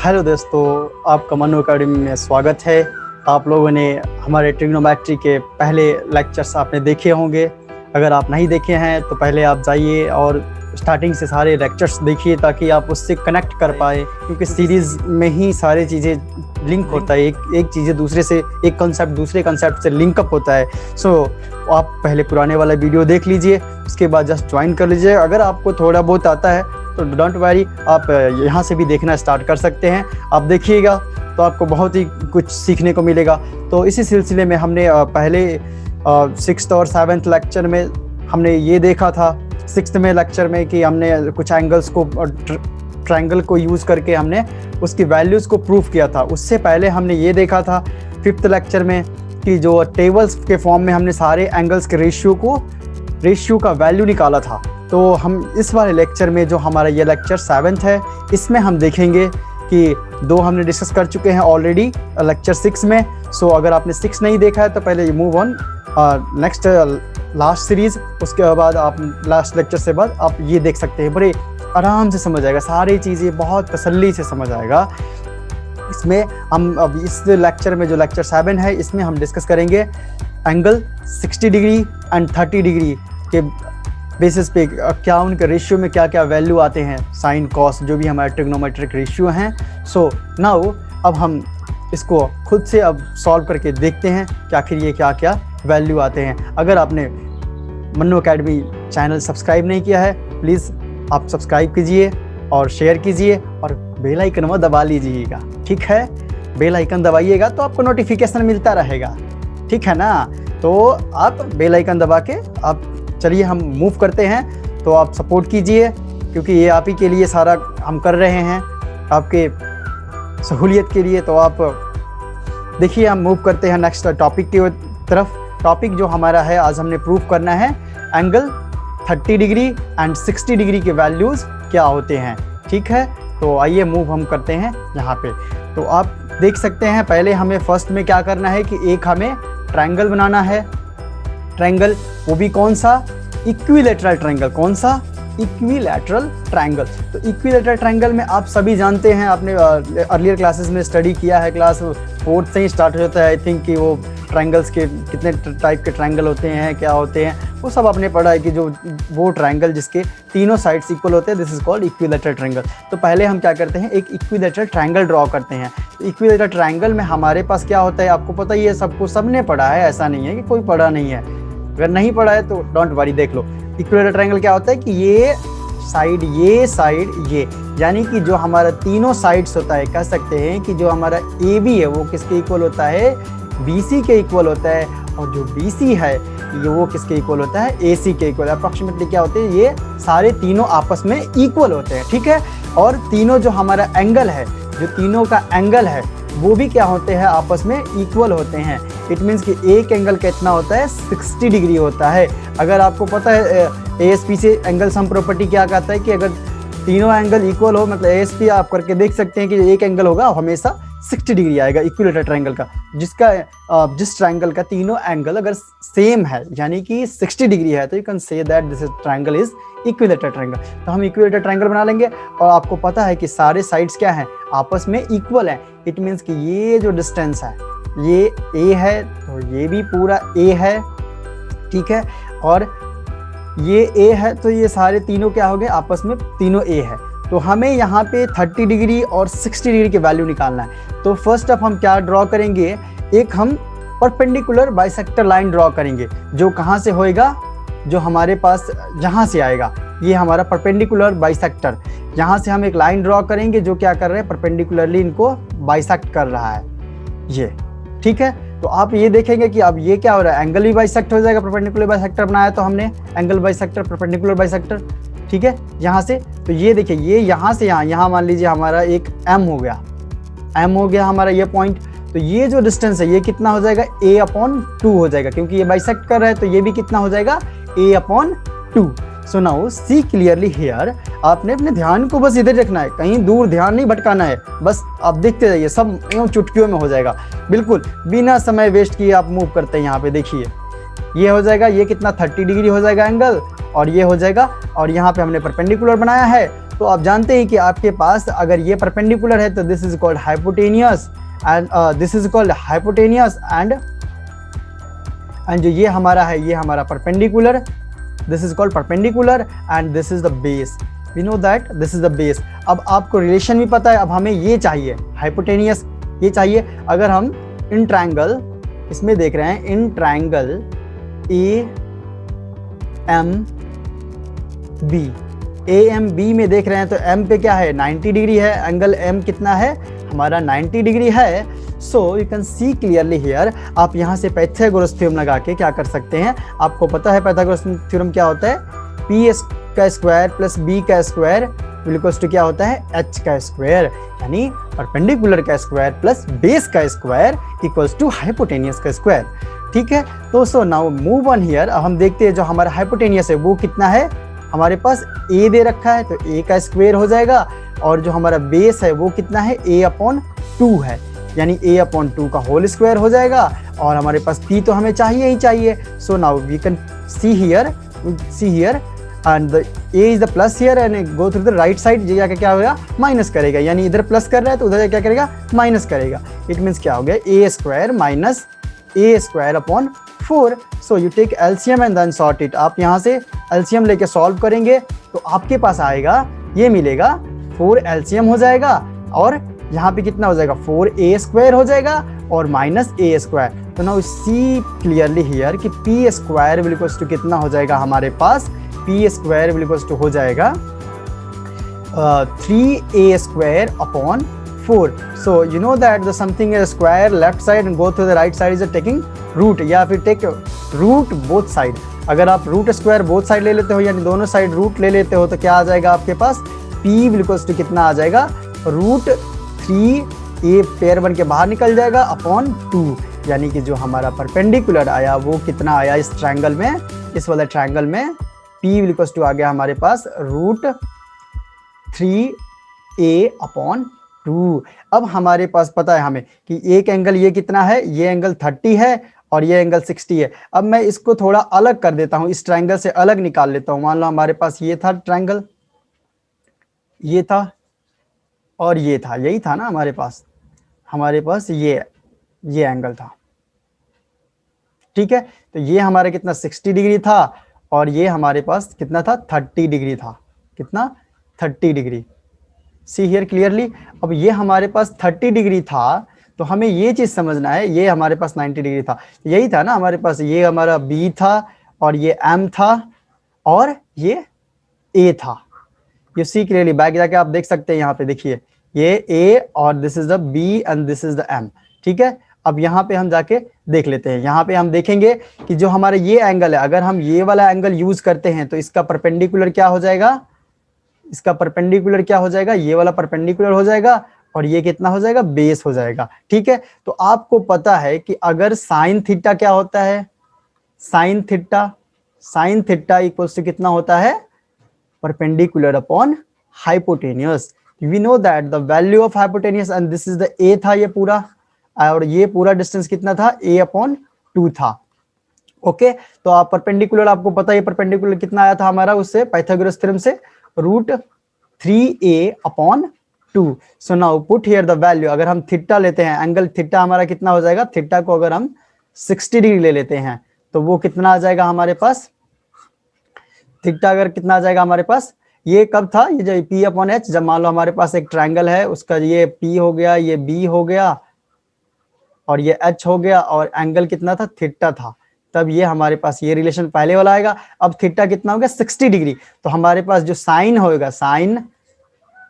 Hello दोस्तों, आपका Manu academy में स्वागत है। आप लोगों ने हमारे ट्रिग्नोमेट्री के पहले लेक्चर्स आपने देखे होंगे। अगर आप नहीं देखे हैं तो पहले आप जाइए और स्टार्टिंग से सारे लेक्चर्स देखिए ताकि आप उससे कनेक्ट कर पाए, क्योंकि सीरीज़ में ही सारी चीज़ें लिंक होता है। एक चीज़ें दूसरे से, एक कंसेप्ट दूसरे कंसेप्ट से लिंकअप होता है। आप पहले पुराने वाला वीडियो देख लीजिए, उसके बाद जस्ट ज्वाइन कर लीजिए। अगर आपको थोड़ा बहुत आता है तो डोंट वरी, आप यहाँ से भी देखना स्टार्ट कर सकते हैं। आप देखिएगा तो आपको बहुत ही कुछ सीखने को मिलेगा। तो इसी सिलसिले में हमने पहले 6th और 7th लेक्चर में हमने ये देखा था। 6th में लेक्चर में कि हमने कुछ एंगल्स को, ट्रायंगल को यूज़ करके हमने उसकी वैल्यूज़ को प्रूव किया था। उससे पहले हमने ये देखा था 5th लेक्चर में कि जो टेबल्स के फॉर्म में हमने सारे एंगल्स के रेशियो का वैल्यू निकाला था। तो हम इस वाले लेक्चर में, जो हमारा ये लेक्चर 7th है, इसमें हम देखेंगे कि 2 हमने डिस्कस कर चुके हैं ऑलरेडी लेक्चर 6 में। अगर आपने 6 नहीं देखा है तो पहले move on next last series, उसके बाद आप लास्ट लेक्चर से बाद आप ये देख सकते हैं। बड़े आराम से समझ आएगा, सारी चीज़ें बहुत तसल्ली से समझ आएगा। इसमें हम अब इस लेक्चर में, जो लेक्चर 7 है, इसमें हम डिस्कस करेंगे एंगल 60 डिग्री एंड 30 डिग्री के बेसिस पे क्या उनके रेशियो में क्या क्या वैल्यू आते हैं, साइन कॉस जो भी हमारे ट्रिग्नोमेट्रिक रेशियो हैं। नाउ अब हम इसको खुद से अब सॉल्व करके देखते हैं कि आखिर ये क्या क्या वैल्यू आते हैं। अगर आपने मन्नू अकेडमी चैनल सब्सक्राइब नहीं किया है, प्लीज़ आप सब्सक्राइब कीजिए और शेयर कीजिए और बेल आइकन में दबा लीजिएगा। ठीक है, बेल आइकन दबाइएगा तो आपको नोटिफिकेशन मिलता रहेगा। ठीक है ना? तो आप बेल आइकन दबा के आप चलिए हम मूव करते हैं। तो आप सपोर्ट कीजिए, क्योंकि ये आप ही के लिए सारा हम कर रहे हैं, आपके सहूलियत के लिए। तो आप देखिए, हम मूव करते हैं नेक्स्ट टॉपिक की तरफ। टॉपिक जो हमारा है, आज हमने प्रूव करना है एंगल 30 डिग्री एंड 60 डिग्री के वैल्यूज़ क्या होते हैं। ठीक है, तो आइए मूव हम करते हैं यहाँ पे। तो आप देख सकते हैं, पहले हमें फर्स्ट में क्या करना है कि एक हमें ट्रायंगल बनाना है। ट्रायंगल वो भी कौन सा? Equilateral triangle. कौन सा? Equilateral triangle. तो इक्विलैटरल ट्रायंगल में आप सभी जानते हैं, आपने अर्लियर क्लासेस में स्टडी किया है, क्लास 4th से ही स्टार्ट हो जाता है आई थिंक, कि वो ट्रायंगल्स के कितने टाइप के ट्रायंगल होते हैं, क्या होते हैं, वो सब आपने पढ़ा है कि जो वो ट्रायंगल जिसके तीनों साइड्स इक्वल होते हैं, this is called equilateral triangle. तो पहले हम क्या करते हैं, एक इक्विलैटरल ट्रायंगल ड्रॉ करते हैं। तो इक्विलैटरल ट्रायंगल में हमारे पास क्या होता है, आपको पता ही है, सबको सबने पढ़ा है, ऐसा नहीं है कि कोई पढ़ा नहीं है। अगर नहीं पढ़ा है तो डोंट वरी, देख लो। इक्विलैटरल ट्रायंगल क्या होता है कि ये साइड, ये, यानी कि जो हमारा तीनों साइड्स होता है, कह सकते हैं कि जो हमारा AB है वो किसके इक्वल होता है? BC के इक्वल होता है। और जो BC है ये वो किसके इक्वल होता है? AC के इक्वल। अप्रॉक्सीमेटली क्या होते हैं, ये सारे तीनों आपस में इक्वल होते हैं। ठीक है, और तीनों जो हमारा एंगल है, जो तीनों का एंगल है, वो भी क्या होते हैं? आपस में इक्वल होते हैं। इट मीन्स कि एक एंगल कितना होता है? 60 डिग्री होता है। अगर आपको पता है ASP से एंगल सम प्रॉपर्टी क्या कहता है कि अगर तीनों एंगल इक्वल हो, मतलब ASP आप करके देख सकते हैं कि एक एंगल होगा हमेशा 60 डिग्री आएगा इक्विलैटरल ट्रायंगल का, जिस ट्रायंगल का तीनों एंगल अगर सेम है, यानी कि 60 डिग्री है, तो you can say that this triangle is equilateral triangle. तो हम इक्विलैटरल ट्रायंगल बना लेंगे, और आपको पता है कि सारे साइड्स क्या हैं? आपस में इक्वल हैं। इट मीन्स कि ये जो डिस्टेंस है, ये A है, तो ये भी पूरा A है। ठीक है, और ये A है, तो ये सारे तीनों क्या हो गए? आपस में तीनों A है। तो हमें यहाँ पे 30 डिग्री और 60 डिग्री के वैल्यू निकालना है। तो फर्स्ट ऑफ हम क्या ड्रॉ करेंगे, एक हम परपेंडिकुलर बाइसेक्टर लाइन ड्रॉ करेंगे, जो कहाँ से होएगा? जो हमारे पास जहाँ से आएगा, ये हमारा परपेंडिकुलर बाइसेक्टर। यहाँ से हम एक लाइन ड्रॉ करेंगे जो क्या कर रहे हैं? परपेंडिकुलरली इनको बाइसेक्ट कर रहा है ये। ठीक है, तो आप ये देखेंगे कि अब ये क्या हो रहा है? एंगल भी बाइसेक्ट हो जाएगा। परपेंडिकुलर बाइसेक्टर बनाया तो हमने एंगल बाइसेक्टर, परपेंडिकुलर बाइसेक्टर। ठीक है, यहाँ से तो ये देखिए, ये यहाँ से यहाँ मान लीजिए हमारा एक M हो गया हमारा ये पॉइंट। तो ये जो डिस्टेंस है ये कितना हो जाएगा? A/2 हो जाएगा, क्योंकि ये बाइसेक्ट कर रहा है, तो ये भी कितना हो जाएगा? A/2। So now see clearly here. आपने अपने ध्यान को बस इधर रखना है, कहीं दूर ध्यान नहीं भटकाना है, बस आप देखते जाइए, सब यूँ चुटकियों में हो जाएगा, बिल्कुल बिना समय वेस्ट किए आप मूव करते हैं। यहाँ पे देखिए, ये हो जाएगा, ये कितना 30 डिग्री हो जाएगा एंगल, और ये हो जाएगा, और यहाँ पे हमने परपेंडिकुलर बनाया है, तो आप जानते हैं कि आपके पास अगर ये परपेंडिकुलर है तो this is called hypotenuse and this is called hypotenuse and जो ये हमारा perpendicular, this is called perpendicular and this is the base. We know that this is the base. अब आपको रिलेशन भी पता है, अब हमें ये चाहिए हाइपोटेनियस, ये चाहिए। अगर हम इन ट्रायंगल इसमें देख रहे हैं, इन ट्रायंगल AMB में देख रहे हैं तो M पे क्या है 90 डिग्री है, एंगल M कितना है हमारा 90 डिग्री है। So you can see clearly here. आप यहाँ से पाइथागोरस थ्योरम लगा के क्या कर सकते हैं, आपको पता है पाइथागोरस थ्योरम क्या होता है, P का स्क्वायर प्लस B का स्क्वायर इक्वल्स टू क्या होता है H का स्क्वायर, यानी परपेंडिकुलर का स्क्वायर प्लस बेस का स्क्वायर इक्वल्स टू हाइपोटेनियस का स्क्वायर। ठीक है, तो so now move on here. अब हम देखते हैं जो हमारा हाइपोटेनियस है वो कितना है, हमारे पास A दे रखा है तो A का स्क्वायर हो जाएगा, और जो हमारा बेस है वो कितना है A/2 है, यानी A/2 का होल स्क्वायर हो जाएगा, और हमारे पास P तो हमें चाहिए ही चाहिए। So now we can see here and the A is the plus here and go through the right side, ये जाके क्या होगा माइनस करेगा, यानी इधर प्लस कर रहा है तो उधर क्या करेगा माइनस करेगा। इट मीन्स क्या हो गया A² minus A²/4। So you take LCM and then sort it. आप यहाँ से एलसीएम लेके सॉल्व करेंगे तो आपके पास आएगा, ये मिलेगा 4 एलसीएम हो जाएगा, और यहाँ पे कितना हो जाएगा 4A² हो जाएगा और माइनस A²। तो नाउ सी क्लियरली हियर कि P² विल इक्वल्स टू कितना हो जाएगा हमारे पास, P² विल इक्वल्स टू हो जाएगा 3A²/4। So you know that the something is square left side and go to the right side is taking root, या फिर take root both side। अगर आप रूट स्क्वायर बोथ साइड ले लेते हो, यानी दोनों साइड रूट ले लेते हो, तो क्या आ जाएगा आपके पास P इक्वल्स टू कितना आ जाएगा √3A पेयर बन के बाहर निकल जाएगा अपॉन 2, यानी कि जो हमारा परपेंडिकुलर आया वो कितना आया इस ट्रायंगल में, इस वाले ट्रायंगल में P इक्वल्स टू आ गया हमारे पास √3A/2। अब हमारे पास पता है हमें कि एक एंगल ये कितना है, ये एंगल 30 है और ये एंगल 60 है। अब मैं इसको थोड़ा अलग कर देता हूं, इस ट्रायंगल से अलग निकाल लेता हूं। मान लो हमारे पास ये था ट्रायंगल, ये था और ये था, यही था ना हमारे पास ये एंगल था। ठीक है, तो ये हमारा कितना 60 डिग्री था और ये हमारे पास कितना था 30 डिग्री था, कितना 30 डिग्री। C here clearly. अब ये हमारे पास 30 डिग्री था तो हमें ये चीज समझना है, ये हमारे पास 90 डिग्री था, यही था ना हमारे पास, ये हमारा B था और ये M था और ये A था। यू सी क्लियरली, बैक जाके आप देख सकते हैं, यहाँ पे देखिए ये A और this is the B and this is the M। ठीक है, अब यहाँ पे हम जाके देख लेते हैं। यहाँ पे हम देखेंगे कि जो हमारा ये एंगल है, अगर हम ये वाला एंगल यूज करते हैं तो इसका परपेंडिकुलर क्या हो जाएगा, इसका परपेंडिकुलर क्या हो जाएगा, ये वाला परपेंडिकुलर हो जाएगा और ये कितना हो जाएगा बेस हो जाएगा। ठीक है, तो आपको पता है कि अगर साइन थीटा क्या होता है, साइन थीटा इक्वल्स टू कितना होता है perpendicular upon hypotenuse. We know that the value of hypotenuse and this is the A था ये पूरा, और ये पूरा डिस्टेंस कितना था A/2 था। ओके, तो आप परपेंडिकुलर, आपको पता है परपेंडिकुलर कितना आया था हमारा उससे पाइथागोरस थ्योरम से √3A/2। So now put here the value. अगर हम थीटा लेते हैं, एंगल थीटा हमारा कितना हो जाएगा, थीटा को अगर हम 60 डिग्री ले लेते हैं तो वो कितना आ जाएगा हमारे पास, थीटा अगर कितना आ जाएगा हमारे पास, ये कब था, ये जो P/H, जब मान लो हमारे पास एक ट्रायंगल है, उसका ये P हो गया, ये B हो गया और ये H हो गया और एंगल कितना था थीटा था, तब ये हमारे पास ये रिलेशन पहले वाला आएगा। अब थीटा कितना हो गया 60 डिग्री, तो हमारे पास जो साइन होएगा, साइन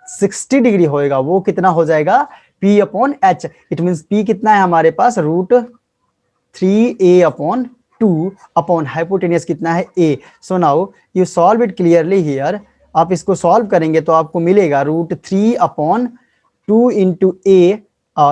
60 डिग्री होएगा, वो कितना हो जाएगा P/H। इट मींस P कितना है हमारे पास √3A/2 अपॉन हाइपोटेनियस कितना है A। So now you solve it clearly here. आप इसको सॉल्व करेंगे तो आपको मिलेगा √3/2 इंटू A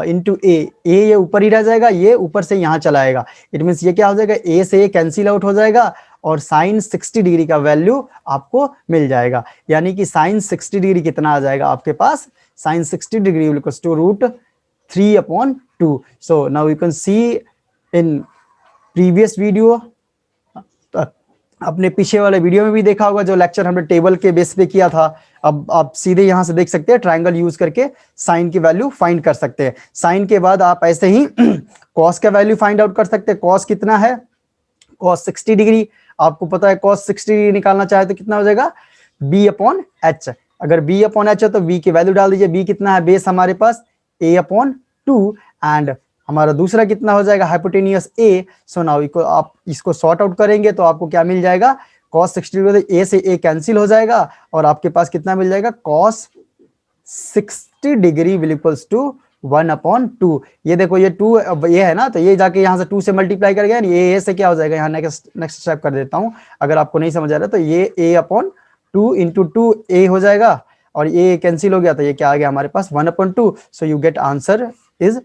इंटू A ये ऊपर ही रह जाएगा, ये ऊपर से यहाँ चला आएगा। इट मीन्स ये क्या हो जाएगा, A से ये कैंसिल आउट हो जाएगा और साइन 60 डिग्री का वैल्यू आपको मिल जाएगा। यानी कि साइन 60 डिग्री कितना आ जाएगा आपके पास, sine 60 degree equals to √3/2। So now you can see in previous video अपने पीछे वाले वीडियो में भी देखा होगा, जो लेक्चर हमने टेबल के बेस पे किया था। अब आप सीधे यहाँ से देख सकते हैं, ट्रायंगल यूज करके साइन की वैल्यू फाइंड कर सकते हैं। साइन के बाद आप ऐसे ही कॉस का वैल्यू फाइंड आउट कर सकते हैं। कॉस कितना है, कॉस 60 डिग्री। आपको पता है कॉस 60 डिग्री निकालना चाहे तो कितना हो जाएगा, बी अपॉन एच। अगर बी अपॉन एच है तो बी की वैल्यू डाल दीजिए। बी कितना है, बेस हमारे पास ए अपॉन 2, एंड हमारा दूसरा कितना हो जाएगा, हाइपोटेनियस ए। सो नाउ आप इसको सॉर्ट आउट करेंगे तो आपको क्या मिल जाएगा, cos 60 डिग्री, ए से ए कैंसिल हो जाएगा और आपके पास कितना मिल जाएगा, cos 60 degree will equals to 1/2। ये देखो ये 2 ये है ना, तो ये जाके यहाँ से 2 से मल्टीप्लाई कर गया, ये ए से क्या हो जाएगा, यहाँ नेक्स्ट स्टेप कर देता हूँ। अगर आपको नहीं समझ आ रहा तो ये a/2 इंटू 2 ए हो जाएगा और ये कैंसिल हो गया, तो ये क्या आ गया हमारे पास 1/2। So you get answer is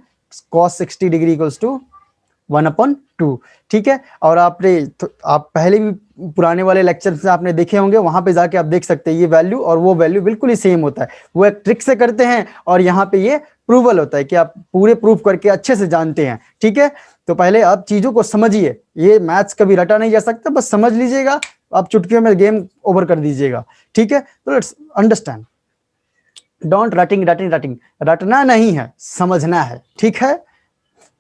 cos 60 degree equals to 1/2। ठीक है। और आपने आप पहले भी पुराने वाले लेक्चर से आपने देखे होंगे, वहां पे जाके आप देख सकते हैं ये वैल्यू और वो वैल्यू बिल्कुल ही सेम होता है। वो एक ट्रिक से करते हैं और यहाँ पे ये प्रूवल होता है कि आप पूरे प्रूफ करके अच्छे से जानते हैं। ठीक है। तो पहले आप चीजों को समझिए, ये मैथ्स कभी रटा नहीं जा सकता, बस समझ लीजिएगा, आप चुटकियों में गेम ओवर कर दीजिएगा। ठीक है। तो लेट्स अंडरस्टैंड, डोंट रटिंग, रटना नहीं है, समझना है। ठीक है।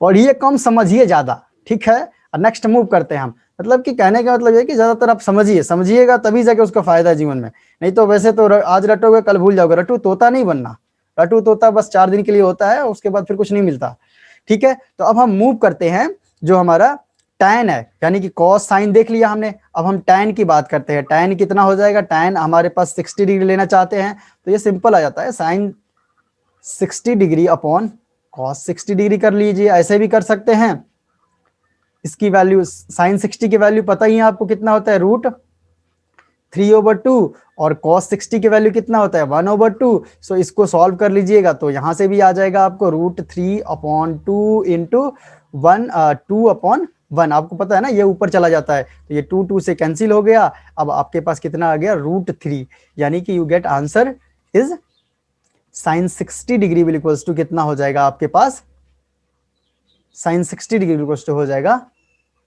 पढ़िए कम, समझिए ज्यादा। ठीक है। और नेक्स्ट मूव करते हैं हम। मतलब कि कहने का मतलब है कि ज्यादातर आप समझिएगा तभी जाके उसका फायदा है जीवन में। नहीं तो वैसे तो आज रटोगे कल भूल जाओगे। रटू तोता नहीं बनना। रटू तोता बस 4 दिन के लिए होता है, उसके बाद फिर कुछ नहीं मिलता। ठीक है। तो अब हम मूव करते हैं, जो हमारा tan है, यानी कि कॉस साइन देख लिया हमने, अब हम tan की बात करते हैं। tan कितना हो जाएगा, tan हमारे पास 60 डिग्री लेना चाहते हैं तो ये सिंपल आ जाता है, sine 60 degree upon cos 60 degree कर लीजिए। ऐसे भी कर सकते हैं। इसकी वैल्यू साइन 60 की वैल्यू पता ही है आपको कितना होता है, √3/2, और cos 60 की वैल्यू कितना होता है, 1/2। सो इसको सॉल्व कर लीजिएगा तो यहां से भी आ जाएगा आपको √3/2 इंटू 2/1। आपको पता है ना, ये ऊपर चला जाता है तो ये 2 से कैंसिल हो गया। अब आपके पास कितना आ गया, √3, यानी कि you get answer is sine 60 degree will equals to कितना हो जाएगा आपके पास, sine 60 degree will equals to हो जाएगा,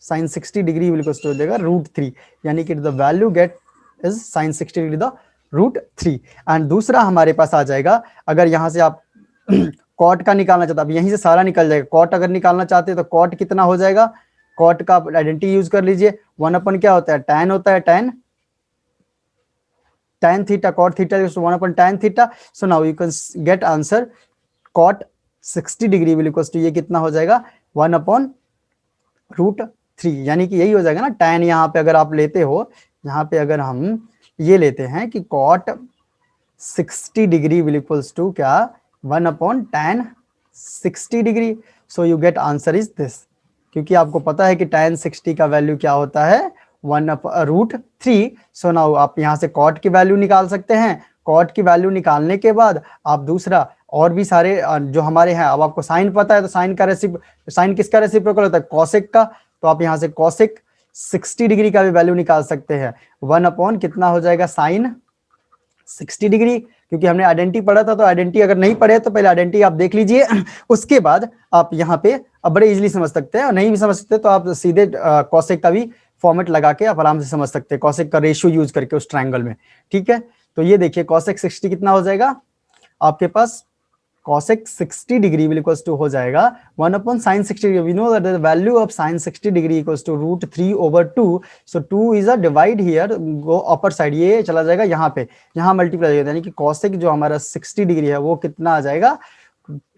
sine 60 degree will equals to हो जाएगा √3, यानी कि the value get is sine 60 degree the √3। And दूसरा हमारे पास आ जाएगा, अगर यहां से आप कॉट का निकालना चाहते, अब यहीं से सारा निकल जाएगा। कॉट अगर निकालना चाहते हैं तो कॉट कितना हो जाएगा, कॉट का आइडेंटिटी यूज कर लीजिए। 1 क्या होता है, tan होता है, tan theta, cot theta 1/tan theta. So now you can get answer cot 60 degree will equals to ये कितना हो जाएगा, 1/√3, यानी कि यही हो जाएगा ना। tan यहाँ पे अगर आप लेते हो, यहाँ पे अगर हम ये लेते हैं कि cot 60 degree will equals to क्या, 1/tan 60 degree. So you get answer is this, क्योंकि आपको पता है कि tan 60 का वैल्यू क्या होता है, 1/√3। सो नाउ आप यहाँ से cot की वैल्यू निकाल सकते हैं। cot की वैल्यू निकालने के बाद आप दूसरा और भी सारे जो हमारे हैं, अब आपको साइन पता है तो साइन किसका रेसिप्रोकल होता है, कॉसेक का। तो आप यहाँ से कॉसेक 60 डिग्री का भी वैल्यू निकाल सकते हैं। 1/ कितना हो जाएगा, साइन 60 डिग्री, क्योंकि हमने आइडेंटिटी पढ़ा था। तो आइडेंटिटी अगर नहीं पढ़े तो पहले आइडेंटिटी आप देख लीजिए, उसके बाद आप यहाँ पे अब बड़े इजीली समझ सकते हैं। और नहीं भी समझ सकते तो आप सीधे कॉसेक का भी फॉर्मेट लगा के आप आराम से समझ सकते हैं, कॉसेक का रेशियो यूज करके उस ट्रायंगल में। ठीक है। तो ये देखिए कॉसेक 60 कितना हो जाएगा आपके पास, cosec 60 degree will equals to हो जाएगा 1/sin 60 degree. We know that the value of sin 60 degree equals to √3/2. So 2 is a divide here, go upper side, ये चला जाएगा यहाँ पे, यहाँ मल्टीप्लाई हो जाएगा, यानी कि cosec जो हमारा 60 डिग्री है वो कितना आ जाएगा,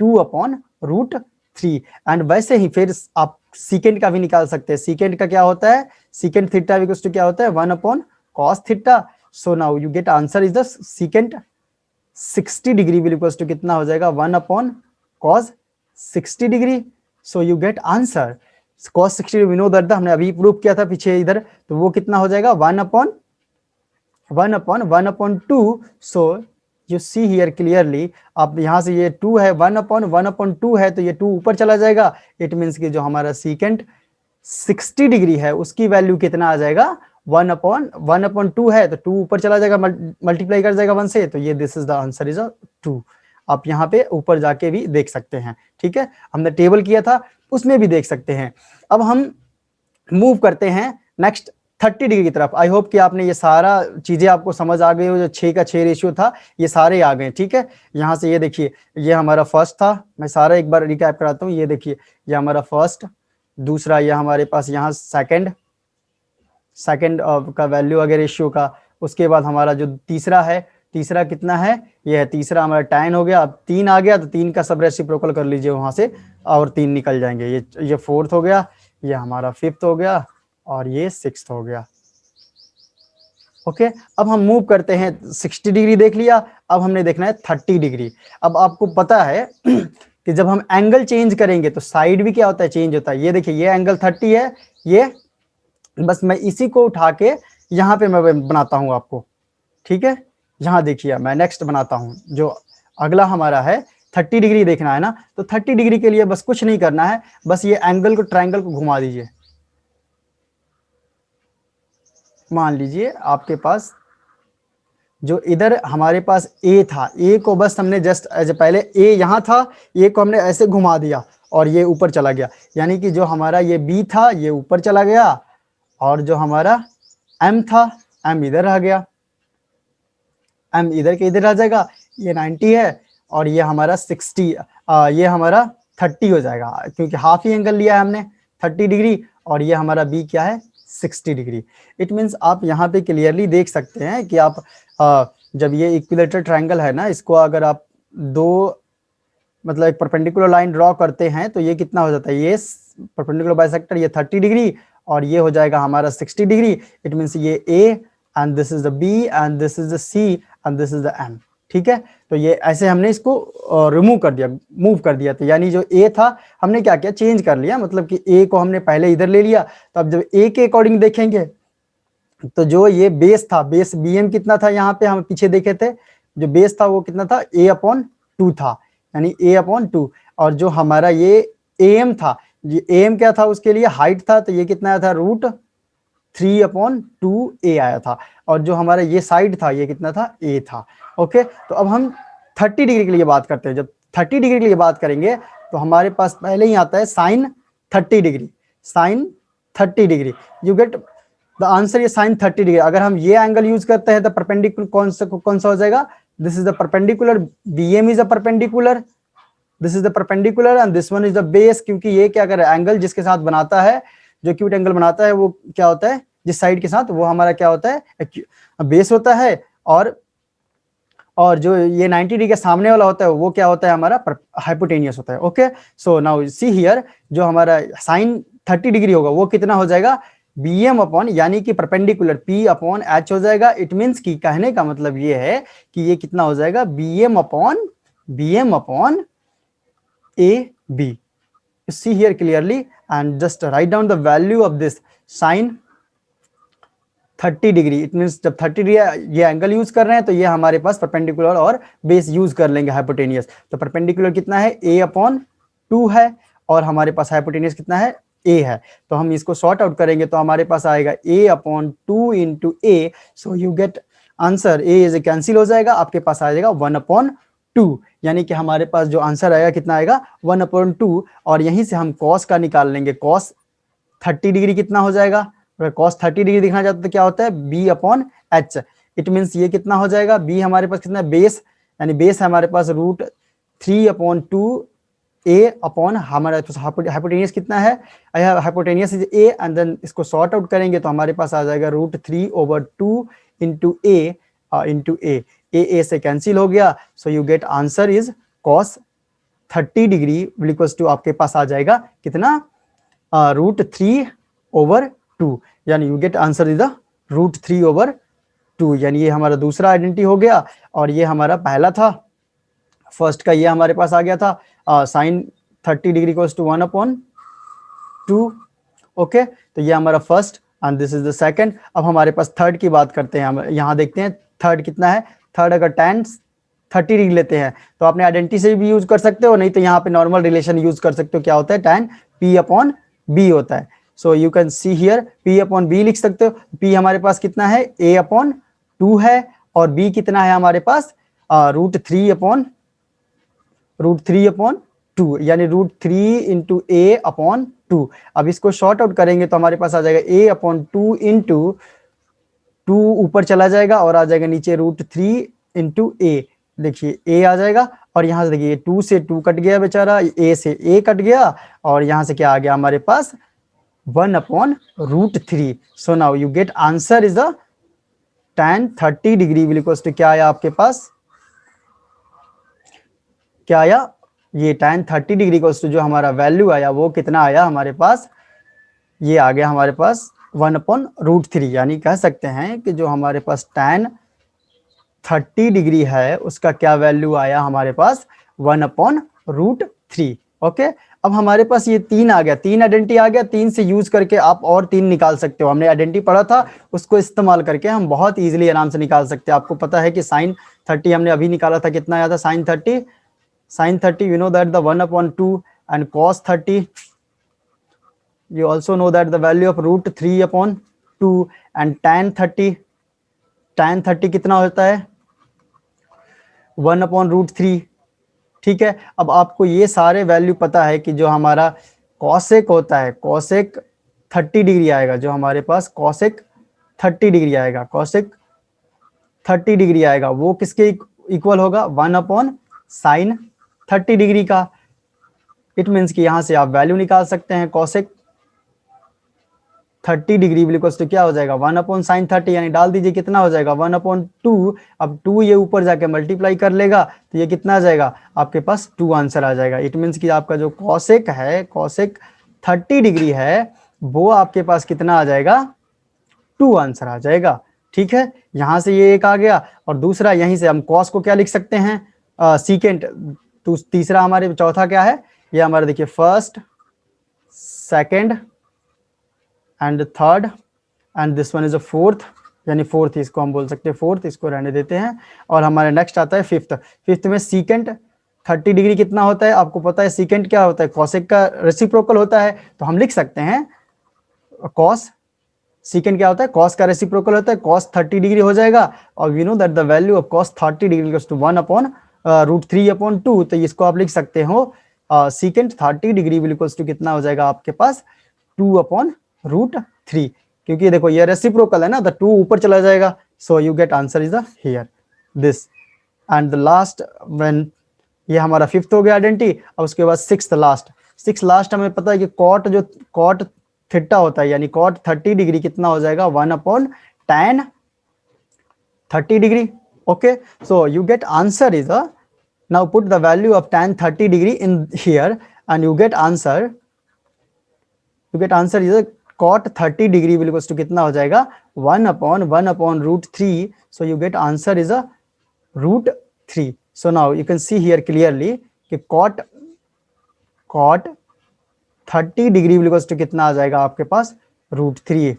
2/√3। एंड वैसे ही फिर आप सीकेंड का भी निकाल सकते हैं। सीकेंड का क्या होता है, सीकेंड थीटा इक्वल्स टू क्या होता है, 1/cos theta. So now you get answer is the secant 60 degree will equals to कितना हो जाएगा, 1/cos 60 degree. So you get answer cos 60 we know that, हमने अभी प्रूव किया था पीछे इधर, तो वो कितना हो जाएगा 1/1/2। So you see here clearly, आप यहाँ से ये 2 है, 1/1/2 है तो ये 2 ऊपर चला जाएगा। इट मीन्स कि जो हमारा सीकेंट 60 डिग्री है उसकी वैल्यू कितना आ जाएगा, 1/2 है तो 2 ऊपर चला जाएगा, मल्टीप्लाई कर जाएगा 1 से, तो ये this is the answer is 2। आप यहाँ पे ऊपर जाके भी देख सकते हैं। ठीक है। हमने टेबल किया था उसमें भी देख सकते हैं। अब हम मूव करते हैं नेक्स्ट 30 डिग्री की तरफ। आई होप कि आपने ये सारा चीजें आपको समझ आ गई हो, जो 6 का 6 रेशियो था ये सारे आ गए, ठीक है। यहाँ से ये देखिए, ये हमारा फर्स्ट था, मैं सारा एक बार रिकैप कराता हूँ। ये देखिए, ये हमारा फर्स्ट, दूसरा ये हमारे पास यहाँ सेकंड का वैल्यू अगर रेशियो का। उसके बाद हमारा जो तीसरा है, तीसरा कितना है, ये है तीसरा हमारा 10 हो गया। अब 3 आ गया तो 3 का सब रेसिप्रोकल कर लीजिए वहां से, और 3 निकल जाएंगे। ये फोर्थ हो गया, ये हमारा फिफ्थ हो गया, और ये सिक्स्थ हो गया। ओके, अब हम मूव करते हैं। 60 डिग्री देख लिया, अब हमने देखना है 30 डिग्री। अब आपको पता है कि जब हम एंगल चेंज करेंगे तो साइड भी क्या होता है, चेंज होता है। ये देखिए, ये एंगल 30 है, ये बस मैं इसी को उठा के यहाँ पे मैं बनाता हूँ आपको, ठीक है। यहाँ देखिए, मैं नेक्स्ट बनाता हूँ, जो अगला हमारा है 30 डिग्री देखना है ना। तो 30 डिग्री के लिए बस कुछ नहीं करना है, बस ये एंगल को, ट्रायंगल को घुमा दीजिए। मान लीजिए आपके पास जो इधर हमारे पास ए था, ए को बस हमने जस्ट एज पहले ए यहाँ था, ए को हमने ऐसे घुमा दिया और ये ऊपर चला गया। यानी कि जो हमारा ये बी था ये ऊपर चला गया, और जो हमारा एम था, एम इधर आ गया, एम इधर के इधर आ जाएगा। ये 90 है, और ये हमारा 60, ये हमारा 30 हो जाएगा, क्योंकि हाफ ही एंगल लिया है हमने 30 डिग्री। और ये हमारा बी क्या है, 60 डिग्री। इट मीन्स आप यहाँ पे क्लियरली देख सकते हैं कि आप जब ये इक्विलेटरल ट्रायंगल है ना, इसको अगर आप दो मतलब एक परपेंडिकुलर लाइन ड्रॉ करते हैं तो ये कितना हो जाता है, ये परपेंडिकुलर बाइसेक्टर, ये 30 डिग्री, और ये हो जाएगा हमारा 60 डिग्री। इट मीन्स ये A and this is the B and this is the C and this is the M, ठीक है। तो ये ऐसे हमने इसको रिमूव कर दिया, मूव कर दिया। तो यानी जो ए था हमने क्या किया, चेंज कर लिया, मतलब कि ए को हमने पहले इधर ले लिया। तो अब जब ए के अकॉर्डिंग देखेंगे तो जो ये बेस था, बेस बी एम कितना था, यहाँ पे हम पीछे देखे थे, जो बेस था वो कितना था, ए अपॉन 2 था, यानी ए अपॉन 2। और जो हमारा ये ए एम था, ये ए एम क्या था, उसके लिए हाइट था, तो ये कितना आया था, √3/2 ए आया था। और जो हमारा ये साइड था ये कितना था, ए था। ओके, तो अब हम 30 डिग्री के लिए बात करते हैं। जब 30 डिग्री के लिए बात करेंगे तो हमारे पास पहले ही आता है sine 30 degree, sine 30 degree. You get the answer, ये साइन 30 डिग्री। अगर हम ये एंगल यूज करते हैं तो परपेंडिकुलर कौन सा हो जाएगा, this is the perpendicular, B M is a perpendicular, this is the perpendicular and this one is the base. क्योंकि ये क्या करे, एंगल जिसके साथ बनाता है, जो एक्यूट एंगल बनाता है, वो क्या होता है, जिस साइड के साथ, वो हमारा क्या होता है, बेस होता है। और जो ये 90 डिग्री के सामने वाला होता है वो क्या होता है, हमारा हाइपोटेनियस होता है। Okay, so now see here, जो हमारा साइन 30 डिग्री होगा वो कितना हो जाएगा, बी एम अपॉन, यानी कि परपेंडिकुलर पी अपॉन एच हो जाएगा। इट मीन्स कि कहने का मतलब ये है कि ये कितना हो जाएगा, B M upon A B. See here clearly and just write down the value of this sin 30 degree. It means जब 30 डिग्री ये एंगल यूज कर रहे हैं तो ये हमारे पास परपेंडिकुलर और बेस यूज कर लेंगे हाइपोटेनियस। तो परपेंडिकुलर कितना है, a अपॉन 2 है, और हमारे पास हाइपोटेनियस कितना है, a है। तो हम इसको सॉर्ट आउट करेंगे तो हमारे पास आएगा a upon 2 into A. So you get answer, a is cancel हो जाएगा, आपके पास आ जाएगा 1/2। यानी कि हमारे पास जो आंसर आएगा कितना आएगा, 1/2। और यहीं से हम कॉस का निकाल लेंगे, कॉस 30 डिग्री कितना हो जाएगा, अगर कॉस 30 डिग्री दिखना चाहते तो क्या होता है, B upon H. It means ये कितना हो जाएगा, बी हमारे पास कितना है, बेस, यानी बेस है हमारे पास √3/2 ए अपॉन हमारे पास हाइपोटेनियस कितना है, hypotenuse is A, and then इसको सॉर्ट आउट करेंगे तो हमारे पास आ जाएगा √3/2 इंटू ए, ए से कैंसिल हो गया। So you get answer is cos 30 degree equals to, आपके पास आ जाएगा कितना, √3/2, यानी you get answer is the √3/2। यानी ये हमारा दूसरा आइडेंटिटी हो गया, और ये हमारा पहला था, फर्स्ट का ये हमारे पास आ गया था sine 30 degree equals to 1/2। Okay, तो ये हमारा first and this is the second. अब हमारे पास थर्ड की बात करते हैं। हम यहाँ देखते हैं थर्ड कितना है, थर्ड अगर tan 30 डिग्री लेते हैं तो आपने आइडेंटिटी से भी यूज कर सकते हो, नहीं तो यहाँ पे नॉर्मल रिलेशन यूज कर सकते हो। क्या होता है, tan p अपॉन b होता है। So you can see here p upon b लिख सकते हो। p हमारे पास कितना है, a/2 है, और b कितना है हमारे पास, √3/2, यानी √3 इंटू a अपॉन 2। अब इसको शॉर्ट आउट करेंगे तो हमारे पास आ जाएगा a/2 इंटू 2 ऊपर चला जाएगा और आ जाएगा नीचे √3 इंटू ए। देखिए a आ जाएगा और यहाँ से देखिए 2 से 2 कट गया बेचारा, a से a कट गया और यहाँ से क्या आ गया हमारे पास 1/√3। So now you get answer is the tan 30 degree will equals to क्या आया आपके पास, क्या आया, ये tan 30 डिग्री इक्वल्स टू जो हमारा वैल्यू आया वो कितना आया हमारे पास, ये आ गया हमारे पास 1/√3। यानी कह सकते हैं कि जो हमारे पास tan 30 डिग्री है उसका क्या वैल्यू आया हमारे पास 1/√3। ओके, अब हमारे पास ये 3 आ गया, 3 आइडेंटिटी आ गया, 3 से यूज करके आप और 3 निकाल सकते हो। हमने आइडेंटिटी पढ़ा था, उसको इस्तेमाल करके हम बहुत इजीली आराम से निकाल सकते हैं। आपको पता है कि sin 30 हमने अभी निकाला था, कितना आया था sin 30 you know that the 1/2 and cos 30 you also know that the value of √3/2 and tan 30 कितना होता है 1/√3। ठीक है, अब आपको ये सारे वैल्यू पता है कि जो हमारा कॉसेक होता है, कॉसेक 30 डिग्री आएगा, जो हमारे पास कॉसेक 30 डिग्री आएगा, कॉसेक 30 डिग्री आएगा, वो किसके इक्वल होगा 1/sin 30 डिग्री का। इट मीन्स कि यहां से आप वैल्यू निकाल सकते हैं, कॉसेक 30 डिग्री बिल्कुल क्या हो जाएगा 1/sin 30, यानी डाल दीजिए कितना हो जाएगा 1/2। अब 2 ये ऊपर जाके मल्टीप्लाई कर लेगा तो ये कितना आ जाएगा आपके पास 2 आंसर आ जाएगा। इट मीन्स कि आपका जो कॉसेक है, कॉसेक 30 डिग्री है, वो आपके पास कितना आ जाएगा 2 आंसर आ जाएगा। ठीक है, यहां से ये एक आ गया और दूसरा यहीं से हम कॉस को क्या लिख सकते हैं सीकेंट। तीसरा हमारे चौथा क्या है, ये हमारा देखिए first, second and third and this one is a fourth, यानी फोर्थ इसको हम बोल सकते हैं फोर्थ, इसको रहने देते हैं। और हमारे नेक्स्ट आता है फिफ्थ में सीकेंट 30 डिग्री कितना होता है आपको पता है, सीकेंट क्या होता है कॉसेक का रेसिप्रोकल होता है, तो हम लिख सकते हैं कॉस, सीकेंट क्या होता है कॉस का रेसिप्रोकल होता है, कॉस 30 डिग्री हो जाएगा। और we know that the value of cos 30 degree equals to 1/√3/2, तो इसको आप लिख सकते हो सीकेंट 30 डिग्री इक्वल्स टू कितना हो जाएगा आपके पास 2/√3, क्योंकि देखो ये रेसिप्रोकल है ना, द 2 ऊपर चला जाएगा। सो you get answer is the here this and the last when, ये हमारा फिफ्थ हो गया आइडेंटिटी। अब उसके बाद सिक्स्थ लास्ट हमें पता है कि कॉट थीटा होता है, यानी कॉट 30 डिग्री कितना हो जाएगा 1/tan 30 degree. Okay, so you get answer is now put the value of tan 30 degree in here and you get answer is cot 30 degree equals to कितना हो जाएगा 1/√3। So you get answer is √3। So now you can see here clearly कि cot 30 degree equals to कितना आ जाएगा आपके पास √3।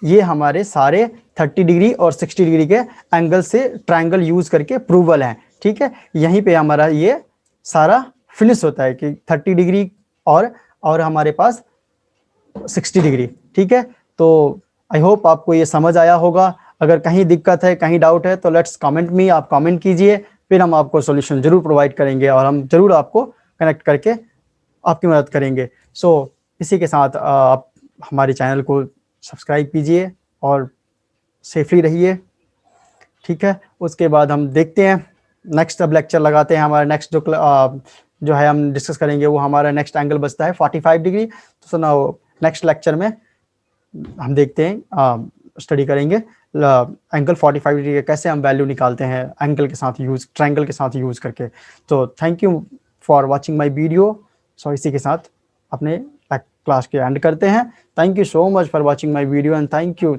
ये हमारे सारे 30 डिग्री और 60 डिग्री के एंगल से ट्रायंगल यूज करके प्रूवल है। ठीक है, यहीं पे हमारा ये सारा फिनिश होता है कि 30 डिग्री और हमारे पास 60 डिग्री। ठीक है, तो आई होप आपको ये समझ आया होगा। अगर कहीं दिक्कत है, कहीं डाउट है तो लेट्स कमेंट मी, आप कमेंट कीजिए, फिर हम आपको सॉल्यूशन जरूर प्रोवाइड करेंगे और हम जरूर आपको कनेक्ट करके आपकी मदद करेंगे। सो इसी के साथ आप हमारे चैनल को सब्सक्राइब कीजिए और सेफली रहिए। ठीक है, उसके बाद हम देखते हैं नेक्स्ट, अब लेक्चर लगाते हैं। हमारा नेक्स्ट जो है हम डिस्कस करेंगे वो हमारा नेक्स्ट एंगल बचता है 45 डिग्री। तो सुना नेक्स्ट लेक्चर में हम देखते हैं, स्टडी करेंगे एंगल 45 डिग्री कैसे हम वैल्यू निकालते हैं एंगल के साथ ट्रायंगल के साथ यूज करके। तो thank you for watching my video. So इसी के साथ अपने क्लास के एंड करते हैं। Thank you so much for watching my video and thank you.